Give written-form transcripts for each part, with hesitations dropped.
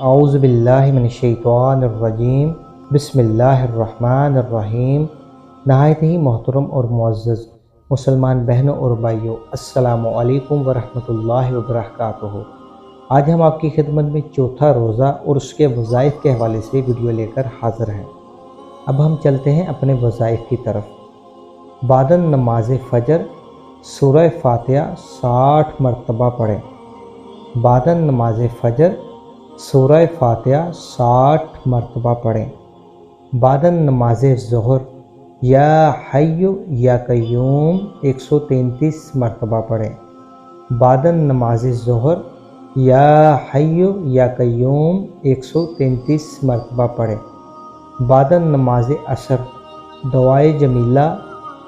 اعوذ باللہ من الشیطان الرجیم بسم اللہ الرحمن الرحیم۔ نہایت ہی محترم اور معزز مسلمان بہنوں اور بھائیوں، السلام علیکم ورحمۃ اللہ وبرکاتہ۔ آج ہم آپ کی خدمت میں چوتھا روزہ اور اس کے وظائف کے حوالے سے ویڈیو لے کر حاضر ہیں۔ اب ہم چلتے ہیں اپنے وظائف کی طرف۔ بعد نماز فجر سورہ فاتحہ 60 مرتبہ پڑھیں۔ بعد نماز فجر سورہ فاتحہ 60 مرتبہ پڑھیں۔ بعد نماز ظہر یا حی یا قیوم 133 مرتبہ پڑھیں۔ بعد نماز ظہر یا حی یا قیوم 133 مرتبہ پڑھیں۔ بعد نماز عصر دعائے جمیلہ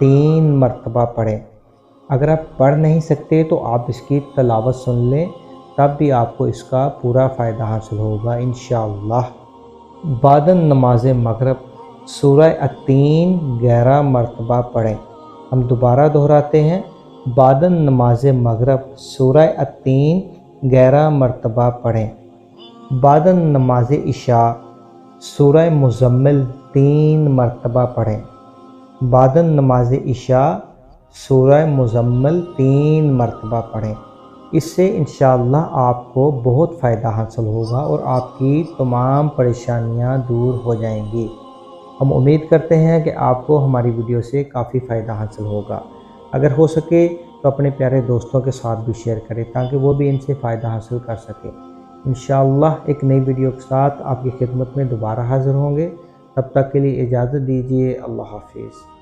3 مرتبہ پڑھیں۔ اگر آپ پڑھ نہیں سکتے تو آپ اس کی تلاوت سن لیں، تب بھی آپ کو اس کا پورا فائدہ حاصل ہوگا انشاءاللہ۔ بعد نماز مغرب سورہ التین 11 مرتبہ پڑھیں۔ ہم دوبارہ دہراتے ہیں، بعد نماز مغرب سورہ التین 11 مرتبہ پڑھیں۔ بعد نماز عشاء سورہ مزمل 3 مرتبہ پڑھیں۔ بعد نماز عشاء سورہ مزمل 3 مرتبہ پڑھیں۔ اس سے انشاءاللہ آپ کو بہت فائدہ حاصل ہوگا اور آپ کی تمام پریشانیاں دور ہو جائیں گی۔ ہم امید کرتے ہیں کہ آپ کو ہماری ویڈیو سے کافی فائدہ حاصل ہوگا۔ اگر ہو سکے تو اپنے پیارے دوستوں کے ساتھ بھی شیئر کریں تاکہ وہ بھی ان سے فائدہ حاصل کر سکیں۔ انشاءاللہ ایک نئی ویڈیو کے ساتھ آپ کی خدمت میں دوبارہ حاضر ہوں گے۔ تب تک کے لیے اجازت دیجیے۔ اللہ حافظ۔